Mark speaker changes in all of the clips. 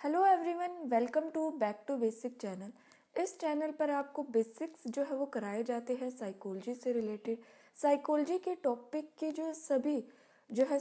Speaker 1: Hello everyone, welcome to back to basic channel. इस channel पर आपको बेसिक्स जो है वो कराए जाते हैं साइकोलॉजी से रिलेटेड। साइकोलॉजी के टॉपिक के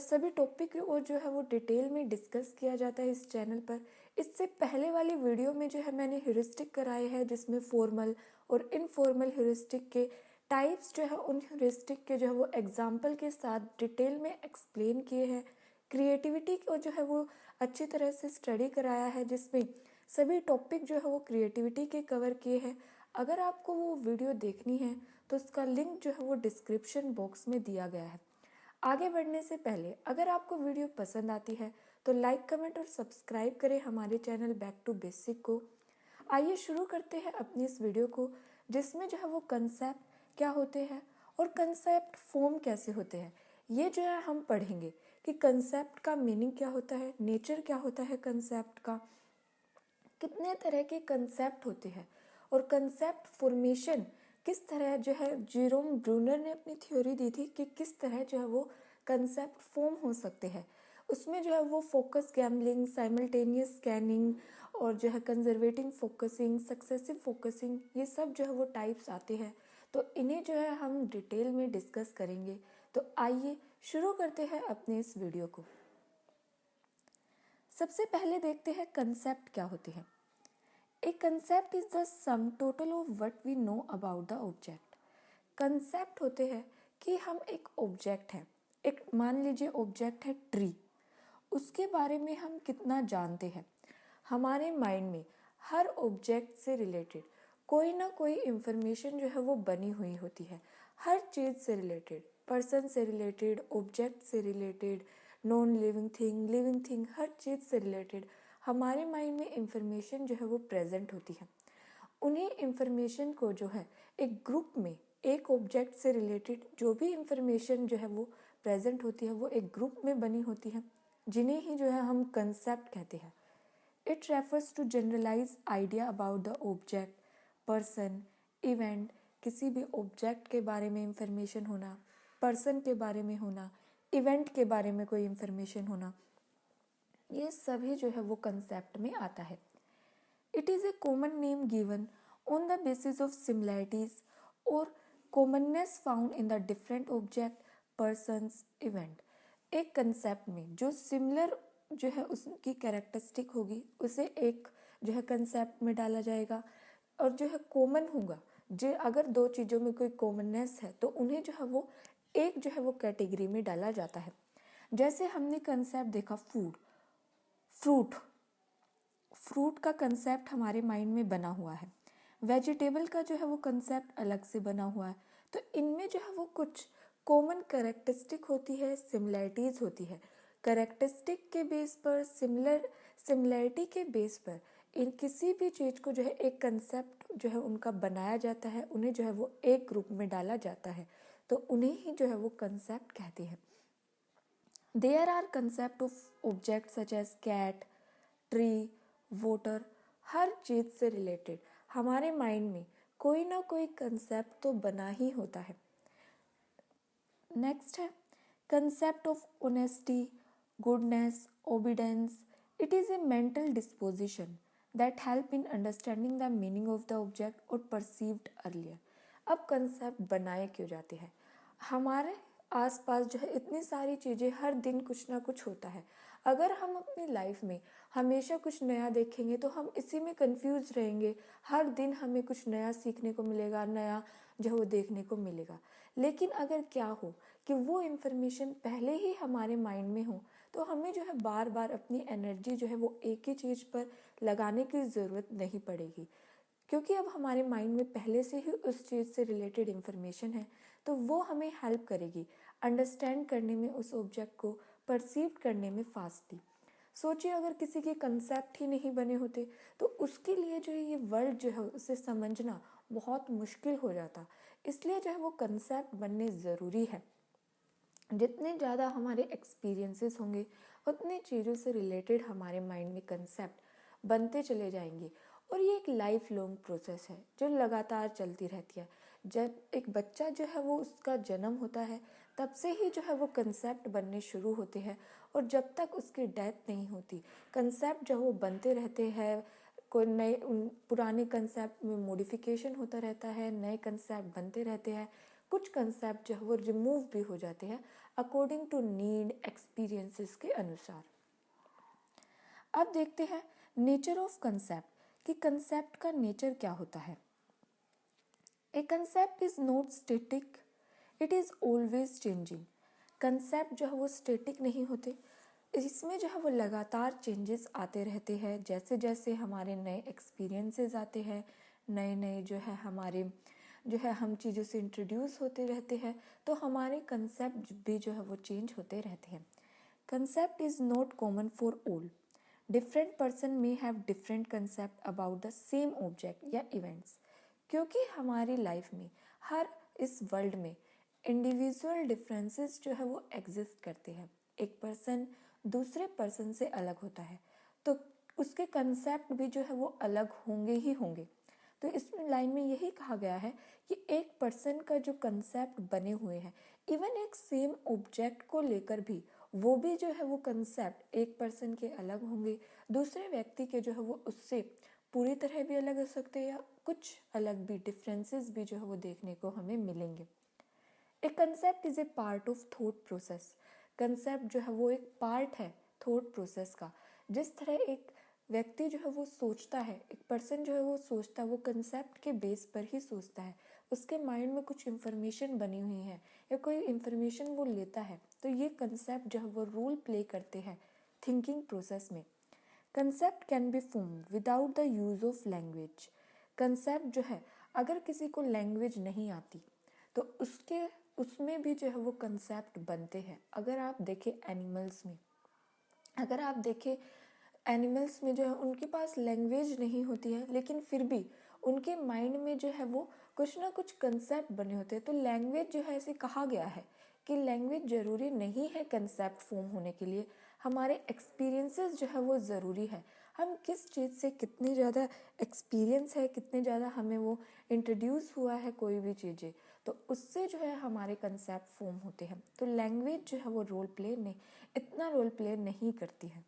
Speaker 1: सभी टॉपिक और जो है वो डिटेल में डिस्कस किया जाता है इस चैनल पर। इससे पहले वाली वीडियो में जो है मैंने ह्यूरिस्टिक कराए हैं, जिसमें फॉर्मल और इनफॉर्मल ह्यूरिस्टिक के टाइप्स जो है उन ह्यूरिस्टिक के जो है वो एग्जाम्पल के साथ डिटेल में एक्सप्लेन किए हैं। क्रिएटिविटी को जो है वो अच्छी तरह से स्टडी कराया है, जिसमें सभी टॉपिक जो है वो क्रिएटिविटी के कवर किए हैं। अगर आपको वो वीडियो देखनी है तो उसका लिंक जो है वो डिस्क्रिप्शन बॉक्स में दिया गया है। आगे बढ़ने से पहले अगर आपको वीडियो पसंद आती है तो लाइक, कमेंट और सब्सक्राइब करें हमारे चैनल बैक टू बेसिक को। आइए शुरू करते हैं अपनी इस वीडियो को, जिसमें जो है वो कंसेप्ट क्या होते हैं और कंसेप्ट फॉर्म कैसे होते हैं, ये जो है हम पढ़ेंगे कि कंसेप्ट का मीनिंग क्या होता है, नेचर क्या होता है कंसेप्ट का, कितने तरह के कंसेप्ट होते हैं और कंसेप्ट फॉर्मेशन किस तरह जो है जेरोम ब्रूनर ने अपनी थ्योरी दी थी कि किस तरह जो है वो कंसेप्ट फॉर्म हो सकते हैं। उसमें जो है वो फोकस गैम्बलिंग, साइमल्टेनियस स्कैनिंग और जो है कंजर्वेटिंग फोकसिंग, सक्सेसिव फोकसिंग, ये सब जो है वो टाइप्स आते हैं। तो इन्हें जो है हम डिटेल में डिस्कस करेंगे। तो आइए शुरू करते हैं अपने इस वीडियो को। सबसे पहले देखते हैं कंसेप्ट क्या होते हैं। A concept is the sum total of what we know about the object. Concept होते हैं कि हम एक ऑब्जेक्ट है, एक मान लीजिए ऑब्जेक्ट है ट्री, उसके बारे में हम कितना जानते हैं। हमारे माइंड में हर ऑब्जेक्ट से रिलेटेड कोई ना कोई इंफॉर्मेशन जो है वो बनी हुई होती है। हर चीज़ से रिलेटेड, पर्सन से रिलेटेड, ऑब्जेक्ट से रिलेटेड, नॉन लिविंग थिंग, हर चीज़ से रिलेटेड हमारे माइंड में इंफॉर्मेशन जो है वो प्रेजेंट होती है। उन्हीं इंफॉर्मेशन को जो है एक ग्रुप में, एक ऑब्जेक्ट से रिलेटेड जो भी इंफॉर्मेशन जो है वो प्रेजेंट होती है वो एक ग्रुप में बनी होती है, जिन्हें ही जो है हम कंसेप्ट कहते हैं। It refers to generalise idea about the object, person, event. किसी भी ऑब्जेक्ट के बारे में इंफॉर्मेशन होना, पर्सन के बारे में होना, इवेंट के बारे में कोई इंफॉर्मेशन होना, ये सभी जो है वो कंसेप्ट में आता है। It is a common name given on the basis of similarities और commonness found in the different object, persons, event. एक कंसेप्ट में जो सिमिलर जो है उसकी कैरेक्टरिस्टिक होगी उसे एक जो है कंसेप्ट में डाला जाएगा, और जो है कॉमन होगा, जो अगर दो चीज़ों में कोई कॉमननेस है तो उन्हें जो है वो एक जो है वो कैटेगरी में डाला जाता है। जैसे हमने कंसेप्ट देखा फ्रूट फ्रूट का कंसेप्ट हमारे माइंड में बना हुआ है, वेजिटेबल का जो है वो कंसेप्ट अलग से बना हुआ है। तो इनमें जो है वो कुछ कॉमन कैरेक्टरिस्टिक होती है, सिमिलैरिटीज होती है। कैरेक्टरिस्टिक के बेस पर, सिमिलैरिटी के बेस पर इन किसी भी चीज़ को जो है एक कंसेप्ट जो है उनका बनाया जाता है, उन्हें जो है वो एक ग्रुप में डाला जाता है, तो उन्हें ही जो है वो कंसेप्ट कहते हैं। There are concept of object such as cat, tree, water. हर चीज़ से रिलेटेड हमारे माइंड में कोई ना कोई कंसेप्ट तो बना ही होता है। नेक्स्ट है concept of honesty, goodness, obedience. It is a mental disposition that help in understanding the meaning of the object और परसीव्ड अर्लियर। अब कंसेप्ट बनाए क्यों जाते हैं? हमारे आसपास जो है इतनी सारी चीज़ें, हर दिन कुछ ना कुछ होता है। अगर हम अपनी लाइफ में हमेशा कुछ नया देखेंगे तो हम इसी में कंफ्यूज रहेंगे। हर दिन हमें कुछ नया सीखने को मिलेगा, नया जो है वो देखने को मिलेगा। लेकिन अगर क्या हो कि वो इन्फॉर्मेशन पहले ही हमारे माइंड में हो, तो हमें जो है बार बार अपनी एनर्जी जो है वो एक ही चीज़ पर लगाने की ज़रूरत नहीं पड़ेगी, क्योंकि अब हमारे माइंड में पहले से ही उस चीज़ से रिलेटेड इन्फॉर्मेशन है। तो वो हमें हेल्प करेगी अंडरस्टैंड करने में, उस ऑब्जेक्ट को परसीव करने में फास्टली। सोचिए अगर किसी के कंसेप्ट ही नहीं बने होते तो उसके लिए जो है ये वर्ल्ड जो है उसे समझना बहुत मुश्किल हो जाता। इसलिए जो है वो कंसेप्ट बनने ज़रूरी है। जितने ज़्यादा हमारे एक्सपीरियंसेस होंगे उतने चीज़ों से रिलेटेड हमारे माइंड में कंसेप्ट बनते चले जाएंगे। और ये एक लाइफ लॉन्ग प्रोसेस है जो लगातार चलती रहती है। जब एक बच्चा जो है वो उसका जन्म होता है तब से ही जो है वो कंसेप्ट बनने शुरू होते हैं, और जब तक उसकी डेथ नहीं होती कंसेप्ट जो वो बनते रहते हैं। कोई नए पुराने कंसेप्ट में मॉडिफिकेशन होता रहता है, नए कंसेप्ट बनते रहते हैं। कुछ कंसेप्ट जो है वो रिमूव भी हो जाते हैं अकॉर्डिंग टू नीड एक्सपीरियंसेस के अनुसार। अब देखते हैं नेचर ऑफ कंसेप्ट कि कंसेप्ट का नेचर क्या होता है। ए concept is not static, it is always changing. Concept जो है वो स्टेटिक नहीं होते, इसमें जो है वो लगातार चेंजेस आते रहते हैं। जैसे जैसे हमारे नए एक्सपीरियंसेस आते हैं, नए नए जो है हमारे जो है हम चीज़ों से इंट्रोड्यूस होते रहते हैं, तो हमारे कंसेप्ट भी जो है वो चेंज होते रहते हैं। Concept is not common for all. Different person may have different concept about the same object या इवेंट्स। क्योंकि हमारी लाइफ में हर इस वर्ल्ड में इंडिविजुअल डिफरेंसेस जो है वो एग्जिस्ट करते हैं। एक पर्सन दूसरे पर्सन से अलग होता है, तो उसके कंसेप्ट भी जो है वो अलग होंगे ही होंगे। तो इस लाइन में यही कहा गया है कि एक पर्सन का जो कंसेप्ट बने हुए हैं, इवन एक सेम ऑब्जेक्ट को लेकर भी वो भी जो है वो कंसेप्ट एक पर्सन के अलग होंगे, दूसरे व्यक्ति के जो है वो उससे पूरी तरह भी अलग हो सकते हैं, या कुछ अलग भी डिफरेंसेस भी जो है वो देखने को हमें मिलेंगे। ए concept is A part of thought process. Concept जो है वो एक पार्ट है थॉट प्रोसेस का। जिस तरह एक व्यक्ति जो है वो सोचता है, एक पर्सन जो है वो सोचता है, वो कंसेप्ट के बेस पर ही सोचता है। उसके माइंड में कुछ इन्फॉर्मेशन बनी हुई है या कोई इन्फॉर्मेशन वो लेता है, तो ये कंसेप्ट जो है वो रोल प्ले करते हैं थिंकिंग प्रोसेस में। Concept can be formed without the use of language. Concept जो है अगर किसी को लैंग्वेज नहीं आती तो उसमें भी जो है वो कंसेप्ट बनते हैं। अगर आप देखें एनिमल्स में, अगर आप देखें एनिमल्स में जो है उनके पास लैंग्वेज नहीं होती है, लेकिन फिर भी उनके माइंड में जो है वो कुछ ना कुछ कंसेप्ट बने होते हैं। तो लैंग्वेज जो है ऐसे कहा गया है कि लैंग्वेज ज़रूरी नहीं है कंसेप्ट फॉर्म होने के लिए। हमारे एक्सपीरियंसेस जो है वो ज़रूरी है। हम किस चीज़ से कितनी ज़्यादा एक्सपीरियंस है, कितने ज़्यादा हमें वो इंट्रोड्यूस हुआ है कोई भी चीज़ें, तो उससे जो है हमारे कंसेप्ट फॉर्म होते हैं। तो लैंग्वेज जो है वो इतना रोल प्ले नहीं करती है।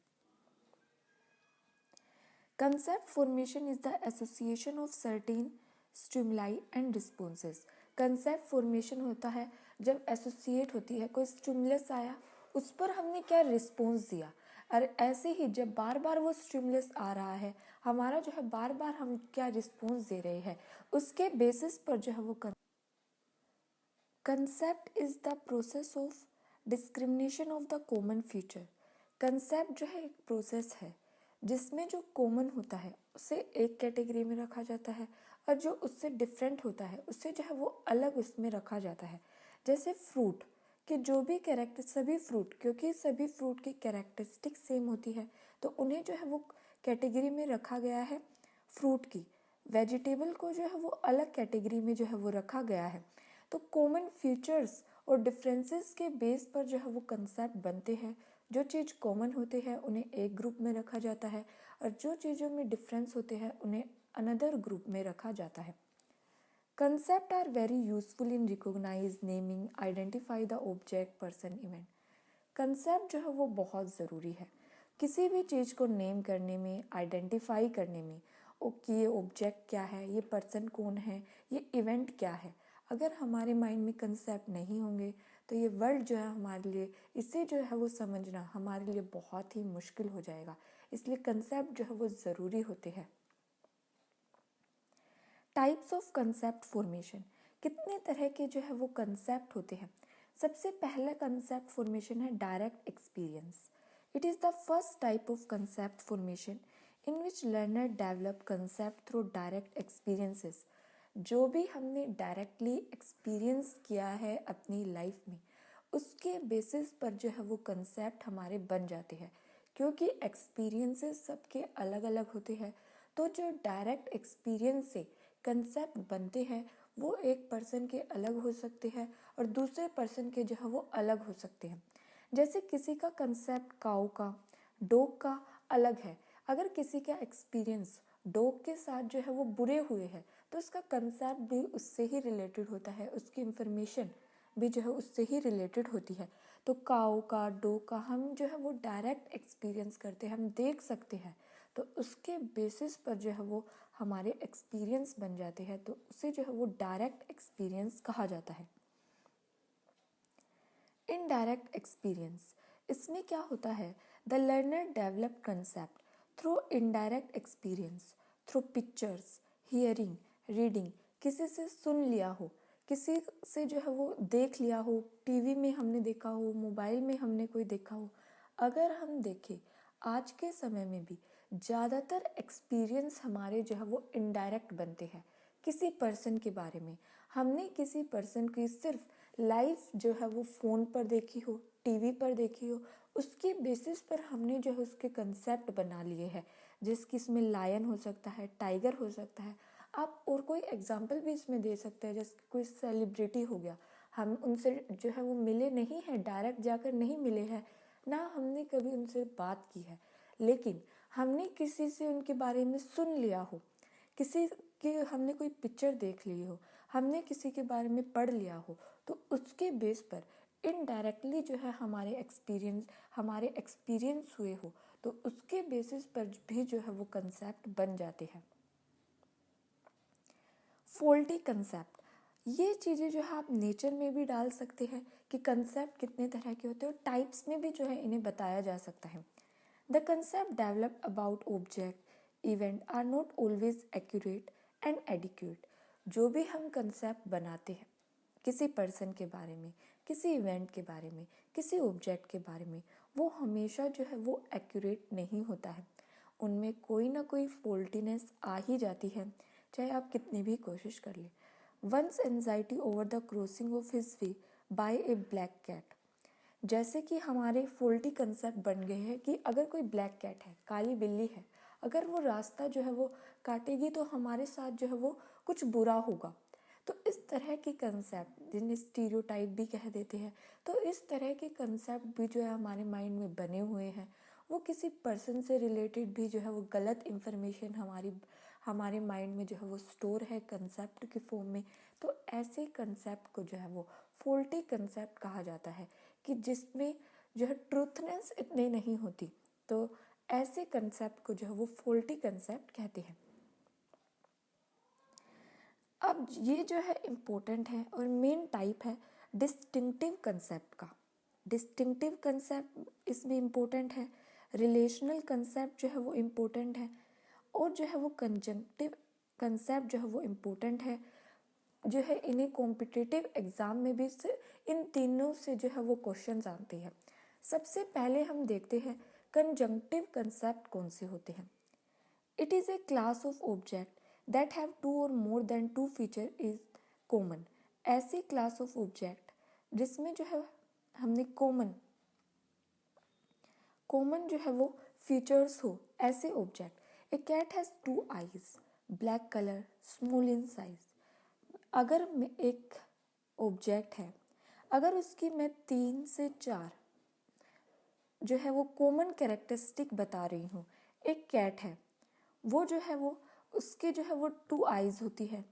Speaker 1: Concept formation is the association of certain stimuli and responses. Concept formation होता है जब एसोसिएट होती है, कोई स्टिमुलस आया, उस पर हमने क्या रिस्पॉन्स दिया, और ऐसे ही जब बार बार वो स्टिमुलस आ रहा है, हमारा जो है बार बार हम क्या रिस्पॉन्स दे रहे हैं, उसके बेसिस पर जो है वो concept is the process of discrimination of the common feature. Concept जो है एक प्रोसेस है जिसमें जो कॉमन होता है उसे एक कैटेगरी में रखा जाता है, और जो उससे डिफरेंट होता है उससे जो है वो अलग उसमें रखा जाता है। जैसे फ्रूट के जो भी कैरेक्टर, सभी फ्रूट, क्योंकि सभी फ्रूट की कैरेक्टरिस्टिक सेम होती है, तो उन्हें जो है वो कैटेगरी में रखा गया है फ्रूट की। वेजिटेबल को जो है वो अलग कैटेगरी में जो है वो रखा गया है। तो कॉमन फीचर्स और डिफरेंसेस के बेस पर जो है वो कंसेप्ट बनते हैं। जो चीज़ कॉमन होते हैं उन्हें एक ग्रुप में रखा जाता है, और जो चीज़ों में डिफरेंस होते हैं उन्हें अनदर ग्रुप में रखा जाता है। Concept are very useful in recognise, naming, identify the object, person, event. Concept जो है वो बहुत ज़रूरी है किसी भी चीज़ को नेम करने में, आइडेंटिफाई करने में। कि ये ऑब्जेक्ट क्या है, ये पर्सन कौन है, ये इवेंट क्या है। अगर हमारे माइंड में कंसेप्ट नहीं होंगे तो ये वर्ल्ड जो है हमारे लिए, इसे जो है वो समझना हमारे लिए बहुत ही मुश्किल हो जाएगा। इसलिए कंसेप्ट जो है वो ज़रूरी होते हैं। टाइप्स ऑफ कंसेप्ट फॉर्मेशन, कितने तरह के जो है वो कंसेप्ट होते हैं। सबसे पहला कंसेप्ट फॉर्मेशन है direct experience. It is the first type of concept formation in which learner develop concept through direct experiences. जो भी हमने डायरेक्टली एक्सपीरियंस किया है अपनी लाइफ में, उसके बेसिस पर जो है वो कंसेप्ट हमारे बन जाते हैं। क्योंकि एक्सपीरियंसेस सबके अलग अलग होते हैं, तो जो डायरेक्ट एक्सपीरियंस से कंसेप्ट बनते हैं वो एक पर्सन के अलग हो सकते हैं और दूसरे पर्सन के जो है वो अलग हो सकते हैं। जैसे किसी का कंसेप्ट काऊ का, डॉग का अलग है। अगर किसी का एक्सपीरियंस डॉग के साथ जो है वो बुरे हुए हैं, तो उसका कंसेप्ट भी उससे ही रिलेटेड होता है, उसकी इंफॉर्मेशन भी जो है उससे ही रिलेटेड होती है। तो काऊ का, डो का हम जो है वो डायरेक्ट एक्सपीरियंस करते हैं, हम देख सकते हैं, तो उसके बेसिस पर जो है वो हमारे एक्सपीरियंस बन जाते हैं, तो उसे जो है वो डायरेक्ट एक्सपीरियंस कहा जाता है। इनडायरेक्ट एक्सपीरियंस, इसमें क्या होता है, the learner develop concept through indirect experience, through pictures, hearing, reading, किसी से सुन लिया हो, किसी से जो है वो देख लिया हो, टीवी में हमने देखा हो, मोबाइल में हमने कोई देखा हो। अगर हम देखें आज के समय में भी ज़्यादातर एक्सपीरियंस हमारे जो है वो इनडायरेक्ट बनते हैं। किसी पर्सन के बारे में हमने किसी पर्सन की सिर्फ लाइफ जो है वो फ़ोन पर देखी हो, टीवी पर देखी हो, उसके बेसिस पर हमने जो है उसके कंसेप्ट बना लिए हैं, जिसकी इसमें लायन हो सकता है, टाइगर हो सकता है। आप और कोई एग्जांपल भी इसमें दे सकते हैं, जैसे कोई सेलिब्रिटी हो गया, हम उनसे जो है वो मिले नहीं हैं, डायरेक्ट जाकर नहीं मिले हैं, ना हमने कभी उनसे बात की है, लेकिन हमने किसी से उनके बारे में सुन लिया हो, किसी की हमने कोई पिक्चर देख ली हो, हमने किसी के बारे में पढ़ लिया हो, तो उसके बेस पर इनडायरेक्टली जो है हमारे एक्सपीरियंस हुए हो, तो उसके बेसिस पर भी जो है वो कंसेप्ट बन जाते हैं। फॉल्टी कंसेप्ट, ये चीज़ें जो है आप नेचर में भी डाल सकते हैं कि कंसेप्ट कितने तरह के होते हैं, और टाइप्स में भी जो है इन्हें बताया जा सकता है। The concept develop about object event are not always accurate and adequate. जो भी हम कंसेप्ट बनाते हैं किसी पर्सन के बारे में, किसी इवेंट के बारे में, किसी ऑब्जेक्ट के बारे में, वो हमेशा जो है वो एक्यूरेट नहीं होता है, उनमें कोई ना कोई फॉल्टीनेस आ ही जाती है, चाहे आप कितनी भी कोशिश कर ले। Once anxiety over the crossing of his way by a black cat, जैसे कि हमारे फॉल्टी कंसेप्ट बन गए हैं कि अगर कोई ब्लैक कैट है, काली बिल्ली है, अगर वो रास्ता जो है वो काटेगी तो हमारे साथ जो है वो कुछ बुरा होगा। तो इस तरह के कंसेप्ट जिन्हें स्टीरियोटाइप भी कह देते हैं, तो इस तरह के कंसेप्ट भी जो है हमारे माइंड में बने हुए हैं। वो किसी पर्सन से रिलेटेड भी जो है वो गलत इन्फॉर्मेशन हमारे माइंड में जो है वो स्टोर है कंसेप्ट की फॉर्म में। तो ऐसे कंसेप्ट को जो है वो फॉल्टी कंसेप्ट कहा जाता है, कि जिसमें जो है ट्रूथनेस इतनी नहीं होती, तो ऐसे कंसेप्ट को जो है वो फॉल्टी कंसेप्ट कहते हैं। अब ये जो है इम्पोर्टेंट है और मेन टाइप है डिस्टिंक्टिव कंसेप्ट का। डिस्टिंक्टिव कंसेप्ट इसमें इम्पोर्टेंट है, रिलेशनल कंसेप्ट जो है वो इम्पोर्टेंट है, और जो है वो कंजंक्टिव कंसेप्ट जो है वो इम्पोर्टेंट है। जो है इन्हें कॉम्पिटिटिव एग्ज़ाम में भी इन तीनों से जो है वो क्वेश्चन आते हैं। सबसे पहले हम देखते हैं कंजंक्टिव कंसेप्ट कौन से होते हैं। It is a class of object that have two or more than two feature is common। ऐसी क्लास ऑफ ऑब्जेक्ट जिसमें जो है हमने कॉमन जो है वो फीचर्स हो, ऐसे object. A cat has two eyes, black colour, small in size. अगर मैं एक ऑब्जेक्ट है, अगर उसकी मैं 3 से 4 जो है वो कॉमन कैरेक्टरिस्टिक बता रही हूँ। एक कैट है, वो जो है वो उसके जो है वो 2 आइज़ होती है,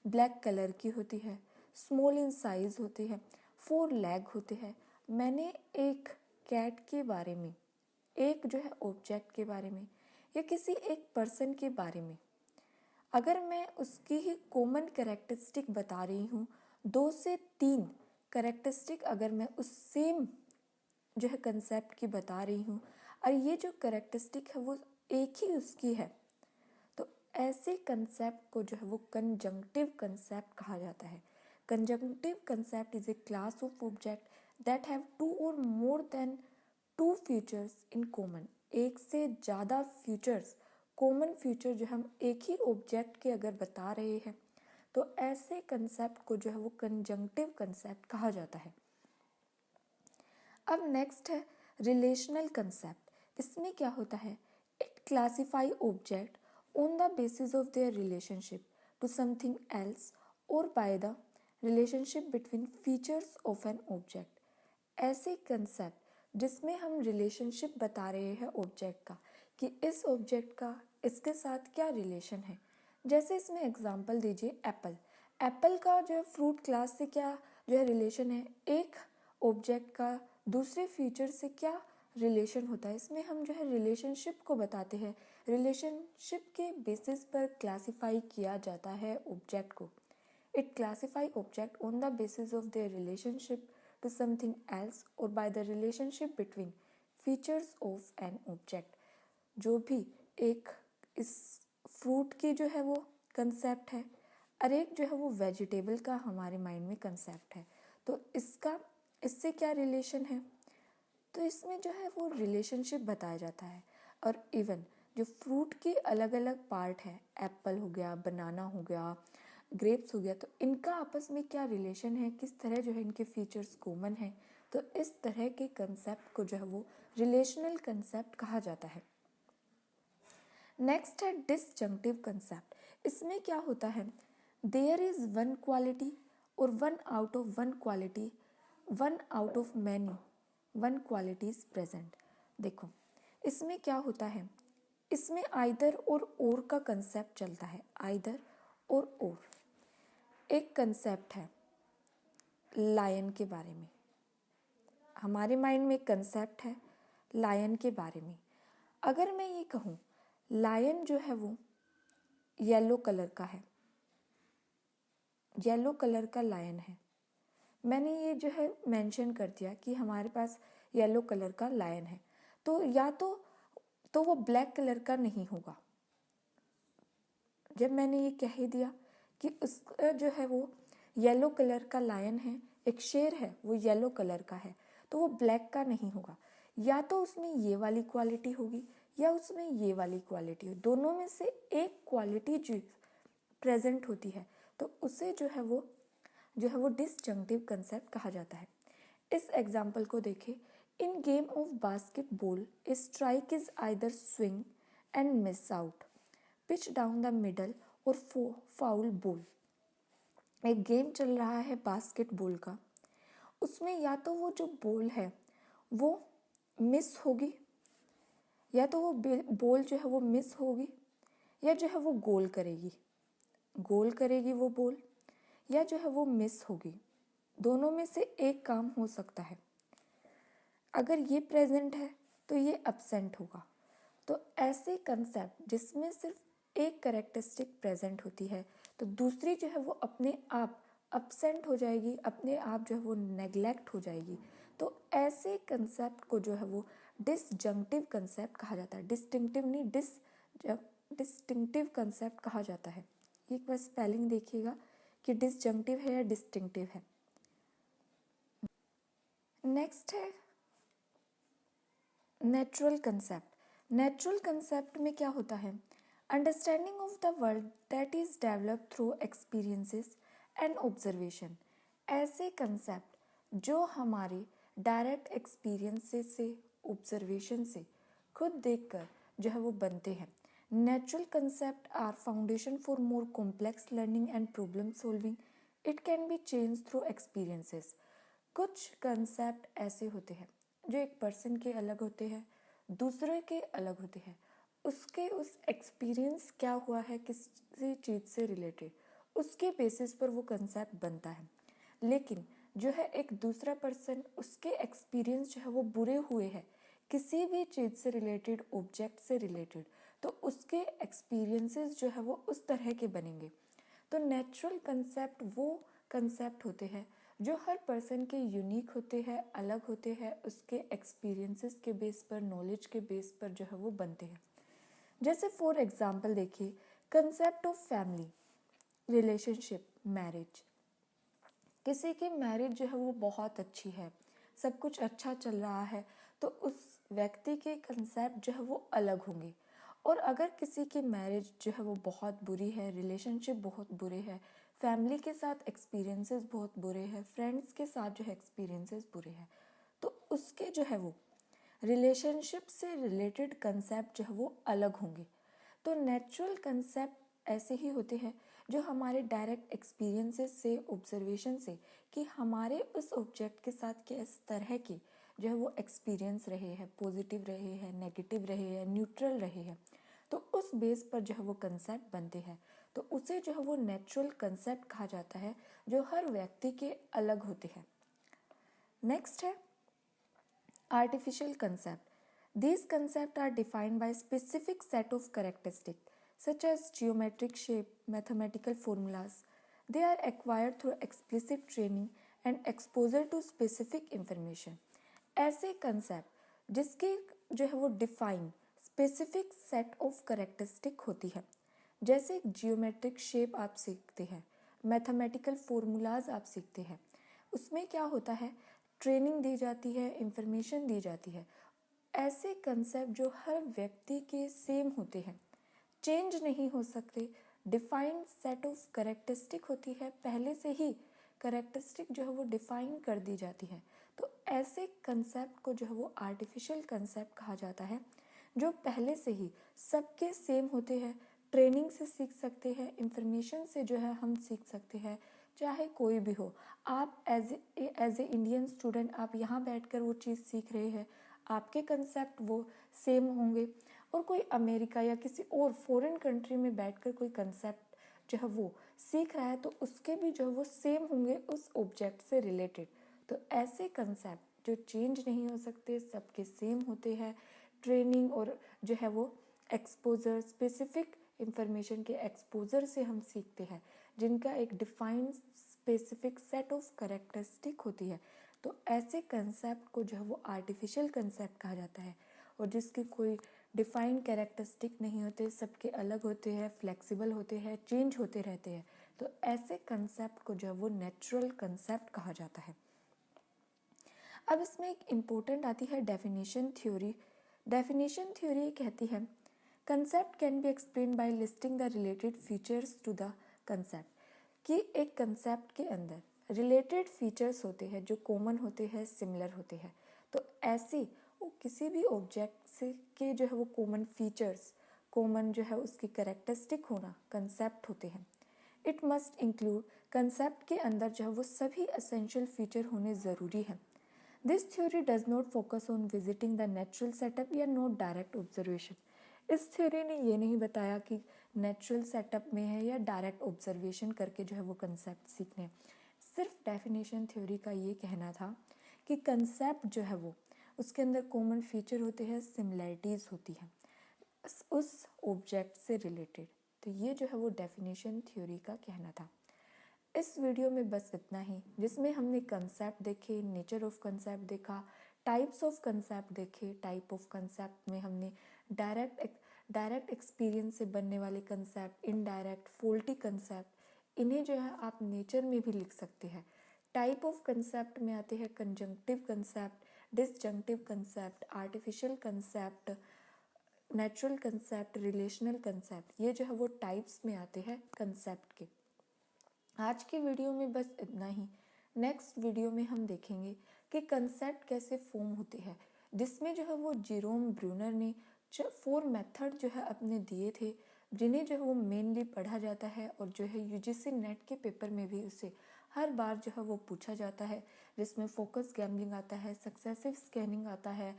Speaker 1: ब्लैक कलर की होती है, स्मॉल इन साइज होती है, 4 लेग होते हैं। मैंने एक कैट के बारे में, एक जो है ऑब्जेक्ट के बारे में, या किसी एक पर्सन के बारे में अगर मैं उसकी ही कॉमन कैरेक्टरिस्टिक बता रही हूँ, 2 से 3 कैरेक्टरिस्टिक अगर मैं उस सेम जो है कंसेप्ट की बता रही हूँ, और ये जो कैरेक्टरिस्टिक है वो एक ही उसकी है, तो ऐसे कंसेप्ट को जो है वो कंजंक्टिव कंसेप्ट कहा जाता है। Conjunctive concept is a class of object that have two और more than two features in common. एक से ज़्यादा फीचर्स, कॉमन फीचर जो हम एक ही ऑब्जेक्ट के अगर बता रहे हैं, तो ऐसे कंसेप्ट को जो है वो कंजंक्टिव कंसेप्ट कहा जाता है। अब नेक्स्ट है रिलेशनल कंसेप्ट। इसमें क्या होता है, it classify object on the basis of their relationship to something else और by the relationship between features of an object. ऐसे कंसेप्ट जिसमें हम रिलेशनशिप बता रहे हैं ऑब्जेक्ट का, कि इस ऑब्जेक्ट का इसके साथ क्या रिलेशन है। जैसे इसमें एग्जांपल दीजिए एप्पल। एप्पल का जो फ्रूट क्लास से क्या जो है रिलेशन है, एक ऑब्जेक्ट का दूसरे फीचर से क्या रिलेशन होता है, इसमें हम जो है रिलेशनशिप को बताते हैं। रिलेशनशिप के बेसिस पर क्लासिफाई किया जाता है ऑब्जेक्ट को। It classify object on the basis of their relationship to something else और by the relationship between features of an object. जो भी एक इस फ्रूट की जो है वो कंसेप्ट है और एक जो है वो वेजिटेबल का हमारे माइंड में कंसेप्ट है, तो इससे क्या रिलेशन है, तो इसमें जो है वो रिलेशनशिप बताया जाता है। और इवन जो फ्रूट के अलग अलग पार्ट है, एप्पल हो गया, बनाना हो गया, ग्रेप्स हो गया, तो इनका आपस में क्या रिलेशन है, किस तरह जो है इनके फीचर्स कॉमन है, तो इस तरह के कंसेप्ट को जो है वो रिलेशनल कंसेप्ट कहा जाता है। नेक्स्ट है डिसजंक्टिव कंसेप्ट। इसमें क्या होता है, देयर इज वन क्वालिटी और one out of one quality, one out of many one quality is present. देखो इसमें क्या होता है, इसमें आइदर और का कंसेप्ट चलता है, आइदर और। एक कंसेप्ट है लायन के बारे में, हमारे माइंड में एक कंसेप्ट है लायन के बारे में। अगर मैं ये कहूँ लायन जो है वो येलो कलर का है, येलो कलर का लायन है, मैंने ये जो है मेंशन कर दिया कि हमारे पास येलो कलर का लायन है, तो या तो वो ब्लैक कलर का नहीं होगा। जब मैंने ये कह ही दिया कि उसका जो है वो येलो कलर का लायन है, एक शेर है, वो येलो कलर का है, तो वो ब्लैक का नहीं होगा। या तो उसमें ये वाली क्वालिटी होगी या उसमें ये वाली क्वालिटी हो, दोनों में से एक क्वालिटी जो प्रेजेंट होती है, तो उसे जो है वो डिसजंक्टिव कंसेप्ट कहा जाता है। इस एग्जाम्पल को देखें, इन game of basketball A strike is either swing and miss out, pitch down the middle और फाउल बॉल। एक गेम चल रहा है बास्केटबॉल का, उसमें या तो वो जो बॉल है वो मिस होगी, या तो वो बॉल जो है वो मिस होगी, या जो है वो गोल करेगी वो बॉल, या जो है वो मिस होगी। दोनों में से एक काम हो सकता है। अगर ये प्रेजेंट है तो ये एब्सेंट होगा। तो ऐसे कंसेप्ट जिसमें सिर्फ एक कैरेक्टरिस्टिक प्रेजेंट होती है, तो दूसरी जो है वो अपने आप एब्सेंट हो जाएगी, अपने आप जो है वो नेग्लेक्ट हो जाएगी। तो ऐसे कंसेप्ट को जो है वो डिसजंक्टिव कंसेप्ट कहा जाता है। डिस्टिंक्टिव नहीं, डिस्टिंक्टिव कंसेप्ट कहा जाता है। एक बार स्पेलिंग देखिएगा कि डिसजंक्टिव है या डिस्टिंक्टिव है। नेक्स्ट है नेचुरल कंसेप्ट। नेचुरल कंसेप्ट में क्या होता है, understanding of the world that is developed through experiences and observation. ऐसे कंसेप्ट जो हमारे डायरेक्ट एक्सपीरियंसेस से, ऑब्जर्वेशन से, खुद देखकर जो है वो बनते हैं। Natural concept are foundation for more complex learning and problem solving. It can be change through experiences. कुछ कंसेप्ट ऐसे होते हैं जो एक पर्सन के अलग होते हैं, दूसरे के अलग होते हैं, उसके उस एक्सपीरियंस क्या हुआ है किसी चीज़ से रिलेटेड, उसके बेसिस पर वो कंसेप्ट बनता है। लेकिन जो है एक दूसरा पर्सन, उसके एक्सपीरियंस जो है वो बुरे हुए हैं किसी भी चीज़ से रिलेटेड, ऑब्जेक्ट से रिलेटेड, तो उसके एक्सपीरियंसेस जो है वो उस तरह के बनेंगे। तो नेचुरल कंसेप्ट वो कंसेप्ट होते हैं जो हर पर्सन के यूनिक होते हैं, अलग होते हैं, उसके एक्सपीरियंसेस के बेस पर, नॉलेज के बेस पर जो है वो बनते हैं। जैसे फॉर एग्जांपल देखिए, concept of family, relationship, marriage. किसी की मैरिज जो है वो बहुत अच्छी है, सब कुछ अच्छा चल रहा है, तो उस व्यक्ति के कंसेप्ट जो है वो अलग होंगे। और अगर किसी की मैरिज जो है वो बहुत बुरी है, रिलेशनशिप बहुत बुरे हैं, फैमिली के साथ एक्सपीरियंसेस बहुत बुरे हैं, फ्रेंड्स के साथ जो है एक्सपीरियंसेस बुरे हैं, तो उसके जो है वो रिलेशनशिप से रिलेटेड कंसेप्ट जो है वो अलग होंगे। तो नेचुरल कंसेप्ट ऐसे ही होते हैं जो हमारे डायरेक्ट एक्सपीरियंसेस से, ऑब्जर्वेशन से, कि हमारे उस ऑब्जेक्ट के साथ किस तरह के जो है वो एक्सपीरियंस रहे हैं, पॉजिटिव रहे हैं, नेगेटिव रहे हैं, न्यूट्रल रहे हैं, तो उस बेस पर जो है वो कंसेप्ट बनते हैं, तो उसे जो है वो नेचुरल कंसेप्ट कहा जाता है, जो हर व्यक्ति के अलग होते हैं। नेक्स्ट है artificial concept. These concepts are defined by specific set of characteristics such as geometric shape, mathematical formulas. They are acquired through explicit training and exposure to specific information. ऐसे concept जिसके जो है वो define specific set of characteristic होती है, जैसे geometric shape आप सीखते हैं, मैथमेटिकल फॉर्मूलाज आप सीखते हैं, उसमें क्या होता है, ट्रेनिंग दी जाती है, इंफॉर्मेशन दी जाती है। ऐसे कंसेप्ट जो हर व्यक्ति के सेम होते हैं, चेंज नहीं हो सकते, डिफाइंड सेट ऑफ कैरेक्टरिस्टिक होती है, पहले से ही कैरेक्टरिस्टिक जो है वो डिफाइन कर दी जाती है। तो ऐसे कंसेप्ट को जो है वो आर्टिफिशियल कंसेप्ट कहा जाता है, जो पहले से ही सबके सेम होते हैं, ट्रेनिंग से सीख सकते हैं, इंफॉर्मेशन से जो है हम सीख सकते हैं, चाहे कोई भी हो। आप एज ए इंडियन स्टूडेंट आप यहाँ बैठकर वो चीज़ सीख रहे हैं, आपके कंसेप्ट वो सेम होंगे, और कोई अमेरिका या किसी और फॉरेन कंट्री में बैठकर कोई कंसेप्ट जो है वो सीख रहा है, तो उसके भी जो है वो सेम होंगे उस ऑब्जेक्ट से रिलेटेड। तो ऐसे कंसेप्ट जो चेंज नहीं हो सकते, सबके सेम होते हैं, ट्रेनिंग और जो है वो एक्सपोजर, स्पेसिफिक इंफॉर्मेशन के एक्सपोजर से हम सीखते हैं, जिनका एक defined specific set of characteristic होती है। तो ऐसे कंसेप्ट को जो है वो आर्टिफिशियल कंसेप्ट कहा जाता है, और जिसकी कोई डिफाइंड कैरेक्टरिस्टिक नहीं होते, सबके अलग होते हैं, फ्लेक्सिबल होते हैं, चेंज होते रहते हैं। तो ऐसे कंसेप्ट को जो है वो नेचुरल कंसेप्ट कहा जाता है। अब इसमें एक इम्पोर्टेंट आती है डेफिनेशन थ्योरी। डेफिनेशन थ्योरी कहती है concept can be explain by listing the related features to the concept, कि एक कंसेप्ट के अंदर रिलेटेड फीचर्स होते हैं जो कॉमन होते हैं, सिमिलर होते हैं। तो ऐसी वो किसी भी ऑब्जेक्ट से के जो है वो कॉमन फीचर्स, कॉमन जो है उसकी कैरेक्टरिस्टिक होना कंसेप्ट होते हैं। इट मस्ट इंक्लूड, कंसेप्ट के अंदर जो है वो सभी एसेंशियल फीचर होने ज़रूरी है। This theory does not focus on visiting the natural setup या नॉट डायरेक्ट ऑब्जर्वेशन। इस थ्योरी ने ये नहीं बताया कि नेचुरल सेटअप में है या डायरेक्ट ऑब्जर्वेशन करके जो है वो कंसेप्ट सीखने। सिर्फ डेफिनेशन थ्योरी का ये कहना था कि कंसेप्ट जो है वो उसके अंदर कॉमन फीचर होते हैं, सिमिलैरिटीज़ होती हैं उस ऑब्जेक्ट से रिलेटेड। तो ये जो है वो डेफिनेशन थ्योरी का कहना था। इस वीडियो में बस इतना ही, जिसमें हमने कंसेप्ट देखे, नेचर ऑफ कंसेप्ट देखा, टाइप्स ऑफ कंसेप्ट देखे। टाइप ऑफ कंसेप्ट में हमने डायरेक्ट एक्सपीरियंस से बनने वाले कंसेप्ट, इनडायरेक्ट, फॉल्टी कंसेप्ट, इन्हें जो है आप नेचर में भी लिख सकते हैं। टाइप ऑफ कंसेप्ट में आते हैं conjunctive concept, disjunctive concept, artificial concept, natural concept, relational concept. ये जो है वो टाइप्स में आते हैं कंसेप्ट के। आज की वीडियो में बस इतना ही। नेक्स्ट वीडियो में हम देखेंगे कि कंसेप्ट कैसे फॉर्म होते हैं, जिसमें जो है वो जेरोम ब्रूनर ने 4 मेथड जो है अपने दिए थे, जिन्हें जो है वो मेनली पढ़ा जाता है, और जो है यूजीसी नेट के पेपर में भी उसे हर बार जो है वो पूछा जाता है, जिसमें फोकस गैम्बलिंग आता है, सक्सेसिव स्कैनिंग आता है,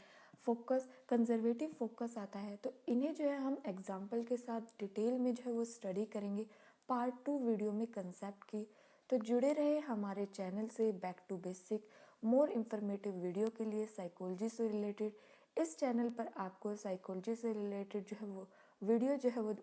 Speaker 1: फोकस कंजर्वेटिव फोकस आता है। तो इन्हें जो है हम एग्जाम्पल के साथ डिटेल में जो है वो स्टडी करेंगे पार्ट 2 वीडियो में कंसेप्ट की। तो जुड़े रहे हमारे चैनल से back to basic more informative video के लिए साइकोलॉजी से रिलेटेड। इस चैनल पर आपको साइकोलॉजी से रिलेटेड जो है वो वीडियो जो है वो